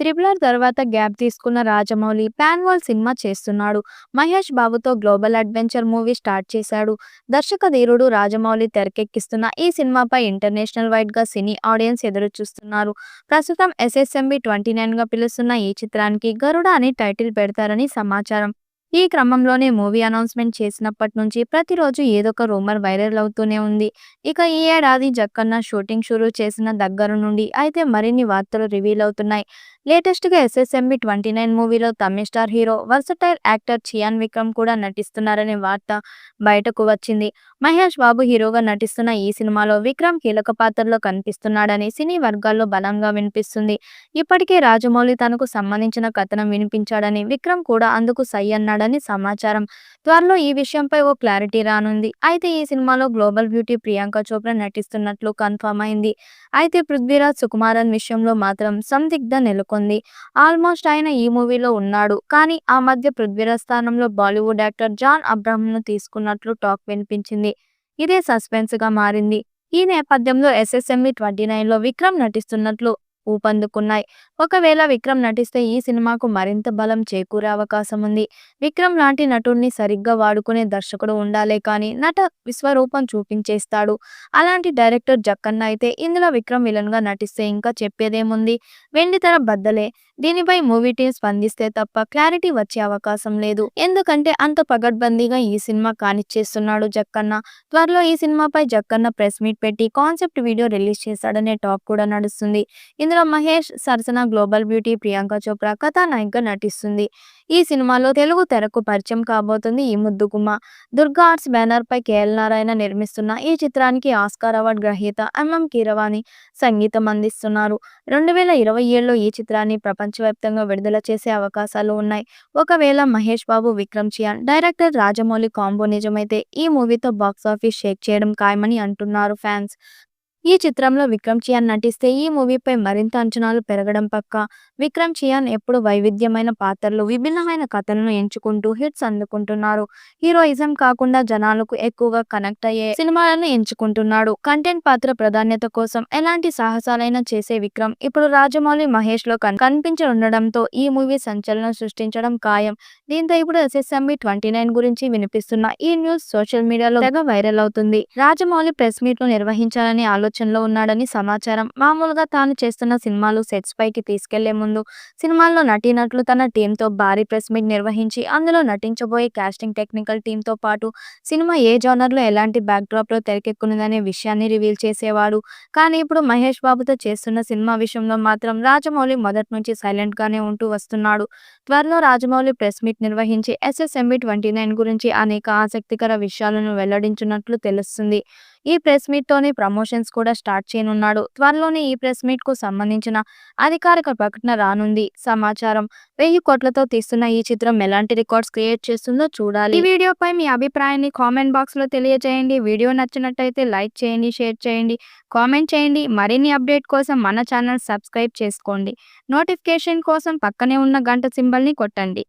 Triple R తర్వాత gap తీసుకున్న Rajamouli plan wall cinema చేస్తున్నాడు. మహేష్ బాబుతో గ్లోబల్ అడ్వెంచర్ మూవీ స్టార్ట్ చేశాడు. దర్శక ధీరుడు రాజమౌళి తెరకెక్కిస్తున్న ఈ సినిమాపై ఇంటర్నేషనల్ వైడ్ గా సినీ ఆడియన్స్ ఎదురు చూస్తున్నారు. ప్రస్తుతం SSMB 29 గా పిలుస్తున్న ఈ చిత్రానికి గరుడ అని టైటిల్ పెడతారని సమాచారం. ఈ క్రమంలోనే మూవీ అనౌన్స్మెంట్ చేసినప్పటి నుంచి ప్రతిరోజు ఏదొక రూమర్ వైరల్ అవుతూనే ఉంది. ఇక ఈ ఏడాది జక్కన్న షూటింగ్ షురూ చేసిన దగ్గర నుండి అయితే మరిన్ని వార్తలు రివీల్ అవుతున్నాయి. లేటెస్ట్ గా SSMB 29 మూవీలో తమిళ star hero versatile actor Chiyaan Vikram కూడా నటిస్తున్నారనే వార్త బయటకు వచ్చింది. మహేష్ బాబు హీరోగా నటిస్తున్న ఈ సినిమాలో విక్రమ్ కీలక పాత్రలో కనిపిస్తున్నాడని సినీ వర్గాల్లో బలంగా వినిపిస్తుంది. ఇప్పటికే రాజమౌళి తనకు సంబంధించిన కథనం వినిపించాడని, విక్రమ్ కూడా అందుకు సై అన్నాడని సమాచారం. త్వరలో ఈ విషయంపై ఓ క్లారిటీ రానుంది. అయితే ఈ సినిమాలో గ్లోబల్ బ్యూటీ ప్రియాంక చోప్రా నటిస్తున్నట్లు కన్ఫర్మ్ అయింది. అయితే పృథ్వీరాజ్ సుకుమారన్ విషయంలో మాత్రం సందిగ్ధ నెలకొంది. ఆల్మోస్ట్ ఆయన ఈ మూవీలో ఉన్నాడు, కానీ ఆ మధ్య పృథ్వీరాజ్ స్థానంలో బాలీవుడ్ యాక్టర్ జాన్ అబ్రహంను తీసుకున్నట్లు టాక్ వినిపించింది. ఇదే సస్పెన్స్ గా మారింది. ఈ నేపథ్యంలో SSMB 29లో విక్రమ్ నటిస్తున్నట్లు ఊపందుకున్నాయి. ఒకవేళ విక్రమ్ నటిస్తే ఈ సినిమాకు మరింత బలం చేకూరే అవకాశం ఉంది. విక్రమ్ లాంటి నటుడిని సరిగ్గా వాడుకునే దర్శకుడు ఉండాలే కానీ నట విశ్వరూపం చూపించేస్తాడు. అలాంటి డైరెక్టర్ జక్కన్న అయితే ఇందులో విక్రమ్ విలన్ గా నటిస్తే ఇంకా చెప్పేదేముంది, వెండితెర బద్దలే. దీనిపై మూవీ టీం స్పందిస్తే తప్ప క్లారిటీ వచ్చే అవకాశం లేదు. ఎందుకంటే అంత పగడ్బందీగా ఈ సినిమా కానిచ్చేస్తున్నాడు జక్కన్న. త్వరలో ఈ సినిమాపై జక్కన్న ప్రెస్ మీట్ పెట్టి కాన్సెప్ట్ వీడియో రిలీజ్ చేశాడనే టాక్ కూడా నడుస్తుంది. ఇందులో మహేష్ సరసన గ్లోబల్ బ్యూటీ ప్రియాంక చోప్రా కథానాయికగా నటిస్తుంది. ఈ సినిమాలో తెలుగు తెరకు పరిచయం కాబోతుంది ఈ ముద్దుగుమ్మ. దుర్గా ఆర్ట్స్ బ్యానర్ పై KL నారాయణ నిర్మిస్తున్న ఈ చిత్రానికి ఆస్కార్ అవార్డు గ్రహీత MM కీరవాణి సంగీతం అందిస్తున్నారు. 2027లో ఈ చిత్రాన్ని ప్రపంచవ్యాప్తంగా విడుదల చేసే అవకాశాలు ఉన్నాయి. ఒకవేళ మహేష్ బాబు, విక్రమ్ చియాన్, డైరెక్టర్ రాజమౌళి కాంబో నిజమైతే ఈ మూవీతో బాక్సాఫీస్ షేక్ చేయడం ఖాయమని అంటున్నారు ఫ్యాన్స్. ఈ చిత్రంలో విక్రమ్ చియాన్ నటిస్తే ఈ మూవీపై మరింత అంచనాలు పెరగడం పక్కా. విక్రమ్ చియాన్ ఎప్పుడు వైవిధ్యమైన పాత్రలు, విభిన్నమైన కథలను ఎంచుకుంటూ హిట్స్ అందుకుంటున్నారు. హీరోయిజం కాకుండా జనాలకు ఎక్కువగా కనెక్ట్ అయ్యే సినిమాలను ఎంచుకుంటున్నాడు. కంటెంట్ పాత్ర ప్రాధాన్యత కోసం ఎలాంటి సాహసాలైనా చేసే విక్రమ్ ఇప్పుడు రాజమౌళి, మహేష్ లో కనిపించనుండడంతో ఈ మూవీ సంచలనం సృష్టించడం ఖాయం. దీంతో ఇప్పుడు SSMB 29 గురించి వినిపిస్తున్న ఈ న్యూస్ సోషల్ మీడియాలో తెగ వైరల్ అవుతుంది. రాజమౌళి ప్రెస్ మీట్ ను నిర్వహించాలనే ఆలోచనలో ఉన్నాడని సమాచారం. మామూలుగా తాను చేస్తున్న సినిమాలు సెట్స్ పైకి తీసుకెళ్లే ముందు సినిమాల్లో నటీనటులు తన టీంతో భారీ ప్రెస్ మీట్ నిర్వహించి అందులో నటించబోయే కాస్టింగ్, టెక్నికల్ టీంతో పాటు సినిమా ఏ జోనర్లో ఎలాంటి బ్యాక్ డ్రాప్ లో తెరకెక్కునుదనే విషయాన్ని రివీల్ చేసేవాడు. కానీ ఇప్పుడు మహేష్ బాబుతో చేస్తున్న సినిమా విషయంలో మాత్రం రాజమౌళి మొదటి నుంచి సైలెంట్ గానే ఉంటూ వస్తున్నాడు. త్వరలో రాజమౌళి ప్రెస్ మీట్ నిర్వహించి SSMB 29 గురించి అనేక ఆసక్తికర విషయాలను వెల్లడించినట్లు తెలుస్తుంది. ఈ ప్రెస్ మీట్ తోనే ప్రమోషన్స్ కూడా స్టార్ట్ చేయనున్నాడు. త్వరలోనే ఈ ప్రెస్ మీట్ కు సంబంధించిన అధికారిక ప్రకటన రానుంది సమాచారం. 1000 కోట్లతో తీస్తున్న ఈ చిత్రం ఎలాంటి రికార్డ్స్ క్రియేట్ చేస్తుందో చూడాలి. ఈ వీడియోపై మీ అభిప్రాయాన్ని కామెంట్ బాక్స్ లో తెలియజేయండి. వీడియో నచ్చినట్టయితే లైక్ చేయండి, షేర్ చేయండి, కామెంట్ చేయండి. మరిన్ని అప్డేట్ కోసం మన ఛానల్ సబ్స్క్రైబ్ చేసుకోండి. నోటిఫికేషన్ కోసం పక్కనే ఉన్న గంట సింబల్ ని కొట్టండి.